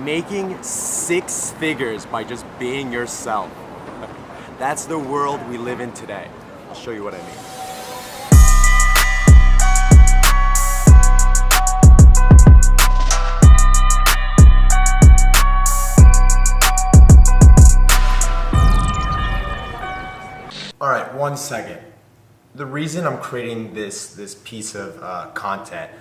making 6 figures by just being yourself. That's the world we live in today. I'll show you what I mean. All right, 1 second. The reason I'm creating this piece of content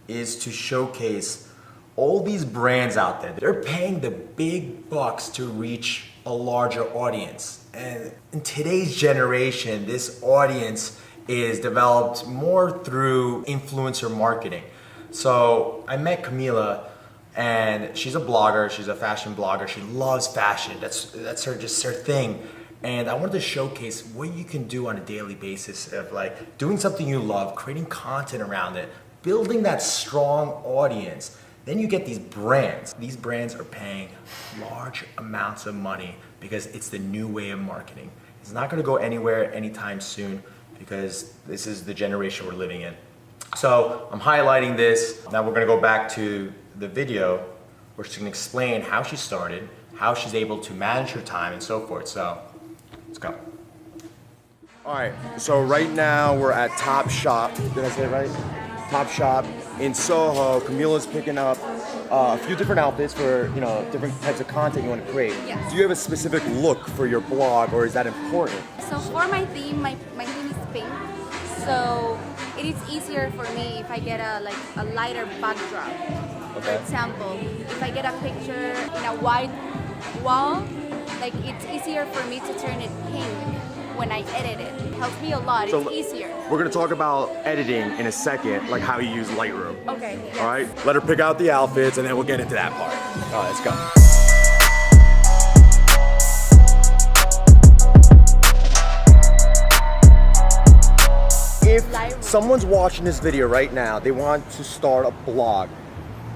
is to showcase all these brands out there. They're paying the big bucks to reach a larger audience. And in today's generation, this audience is developed more through influencer marketing. So I met Camila, and she's a blogger, she's a fashion blogger, she loves fashion, that's her thing. And I wanted to showcase what you can do on a daily basis of like doing something you love, creating content around it, building that strong audience. Then you get these brands. These brands are paying large amounts of money because it's the new way of marketing. It's not gonna go anywhere anytime soon because this is the generation we're living in. So I'm highlighting this. Now we're gonna go back to the video where she's gonna explain how she started, how she's able to manage her time and so forth. So let's go. All right, so right now we're at Topshop. Did I say it right? Topshop in Soho. Camila's picking up a few different outfits for, you know, different types of content you want to create. Yes. Do you have a specific look for your blog, or is that important? So for my theme, my theme is pink. So it is easier for me if I get a lighter backdrop. Okay. For example, if I get a picture in a white wall, like it's easier for me to turn it pink when I edit it. It helps me a lot. So it's easier. We're gonna talk about editing in a second, like how you use Lightroom. Okay. Yes. All right. Let her pick out the outfits, and then we'll get into that part. All right, let's go. If someone's watching this video right now, they want to start a blog,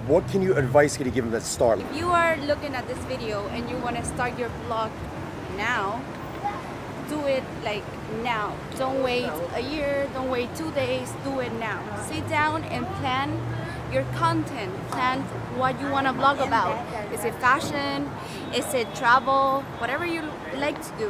what advice can you give them to start? If you are looking at this video and you want to start your blog now, do it like now. Don't wait a year, don't wait 2 days, do it now. Sit down and plan your content. Plan what you want to blog about. Is it fashion? Is it travel? Whatever you like to do,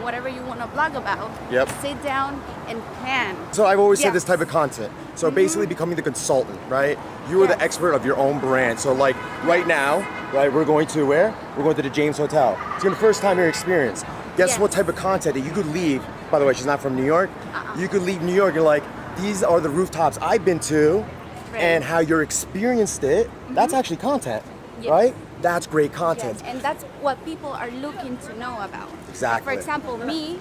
whatever you want to blog about. Yep. Sit down and plan. So I've always said this type of content. So basically becoming the consultant, right? You are the expert of your own brand. So like right now, right, we're going to where? We're going to the James Hotel. It's gonna be the first time you're experience. Guess what type of content that you could leave, by the way, she's not from New York. You could leave New York, you're like, these are the rooftops I've been to, and how you experienced it. That's actually content, right? That's great content. Yes, and that's what people are looking to know about. Exactly. For example, me,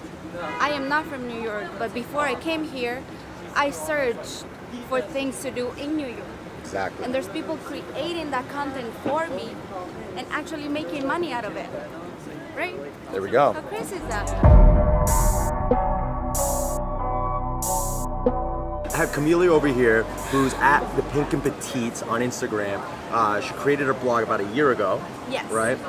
I am not from New York, but before I came here, I searched for things to do in New York. Exactly. And there's people creating that content for me and actually making money out of it. Right? There we go. How crazy is that? I have Camila over here, who's at the Pink and Petites on Instagram. She created her blog about a year ago. Yes. Right?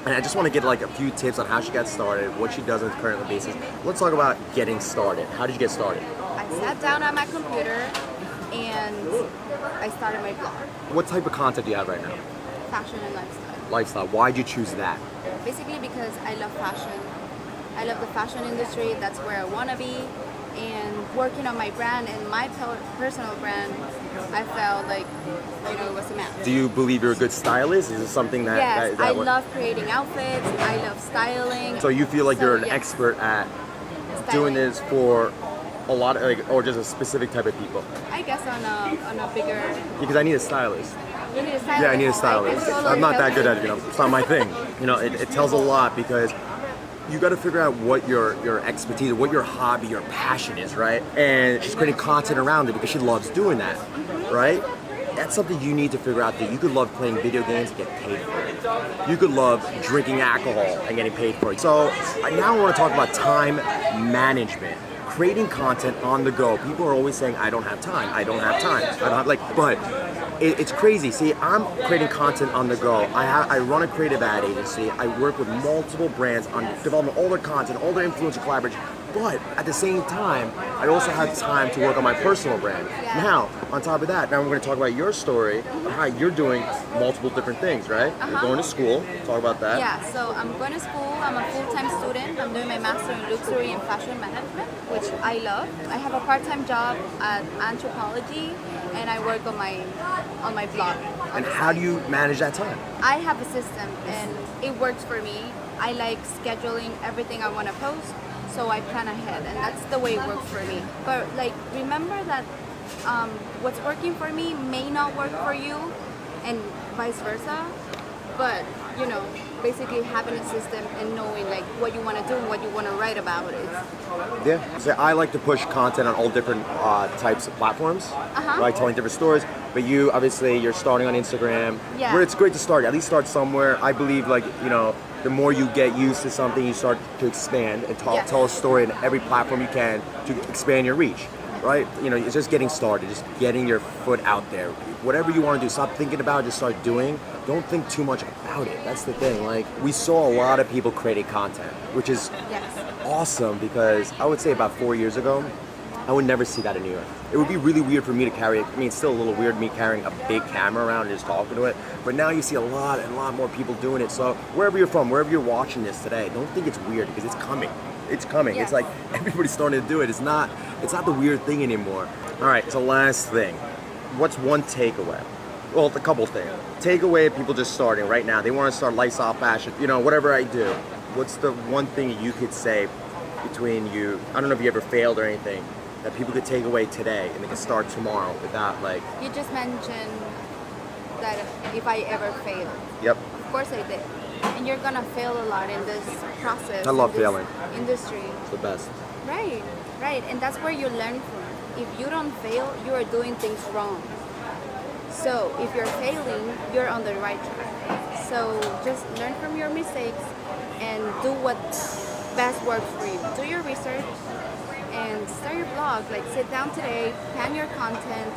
And I just want to get like a few tips on how she got started, what she does on a current basis. Let's talk about getting started. How did you get started? I sat down at my computer and I started my blog. What type of content do you have right now? Fashion and lifestyle. Lifestyle. Why'd you choose that? Basically because I love fashion. I love the fashion industry. That's where I want to be. And working on my brand and my personal brand, I felt like, you know, it was a match. Do you believe you're a good stylist? Is it something that... Yes, I love creating outfits. I love styling. So you feel like you're an expert at doing this for a lot of, like, or just a specific type of people? I guess on a bigger... Because I need a stylist. You need a stylist? Yeah, I need a stylist. I'm not that good at it, you know. It's not my thing. You know, it tells a lot because you got to figure out what your expertise, what your hobby, your passion is, right? And she's creating content around it because she loves doing that, right? That's something you need to figure out, that you could love playing video games and get paid for it. You could love drinking alcohol and getting paid for it. So now I want to talk about time management. Creating content on the go. People are always saying, I don't have time, I don't have time, I don't have, like, but it's crazy. See, I'm creating content on the go. I run a creative ad agency. I work with multiple brands on developing all their content, all their influencer collaboration, But at the same time, I also had time to work on my personal brand. Yeah. Now, on top of that, now we're going to talk about your story, of how you're doing multiple different things, right? You're going to school. Talk about that. Yeah, so I'm going to school. I'm a full-time student. I'm doing my master in luxury and fashion management, which I love. I have a part-time job at anthropology, and I work on my blog. And how do you manage that time? I have a system, and it works for me. I like scheduling everything I want to post, so I plan ahead, and that's the way it works for me. But like, remember that what's working for me may not work for you, and vice versa. But you know, basically having a system and knowing like what you want to do and what you want to write about is. Yeah. So I like to push content on all different types of platforms. Like telling different stories. But you, obviously, you're starting on Instagram. Yeah. Where it's great to start. At least start somewhere. I believe, like, you know, the more you get used to something, you start to expand and tell a story on every platform you can to expand your reach. Right? You know, it's just getting started, just getting your foot out there. Whatever you want to do, stop thinking about it, just start doing. Don't think too much about it. That's the thing. Like, we saw a lot of people creating content, which is awesome, because I would say about 4 years ago, I would never see that in New York. It would be really weird for me to carry, I mean, it's still a little weird me carrying a big camera around and just talking to it, but now you see a lot more people doing it. So wherever you're from, wherever you're watching this today, don't think it's weird, because it's coming. It's coming. Yes. It's like everybody's starting to do it. It's not the weird thing anymore. All right, so last thing. What's one takeaway? Well, a couple things. Takeaway of people just starting right now. They want to start lifestyle fashion, you know, whatever I do. What's the one thing you could say between you, I don't know if you ever failed or anything, that people could take away today and they can start tomorrow without like... You just mentioned that if I ever failed. Yep. Of course I did. And you're gonna fail a lot in this process. I love in this failing. Industry. It's the best. Right. And that's where you learn from. If you don't fail, you are doing things wrong. So if you're failing, you're on the right track. So just learn from your mistakes and do what best works for you. Do your research and start your blog. Like, sit down today, plan your content,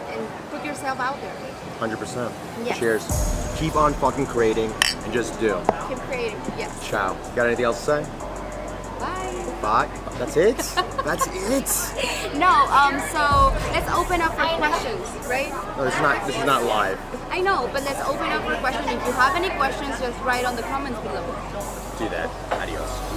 and put yourself out there. 100%. Yes. Cheers. Keep on fucking creating and just do. Keep creating. Yes. Ciao. Got anything else to say? Bye. Bye. That's it? That's it? No, so let's open up for questions, right? No, this is not live. I know, but let's open up for questions. If you have any questions, just write on the comments below. Do that. Adios.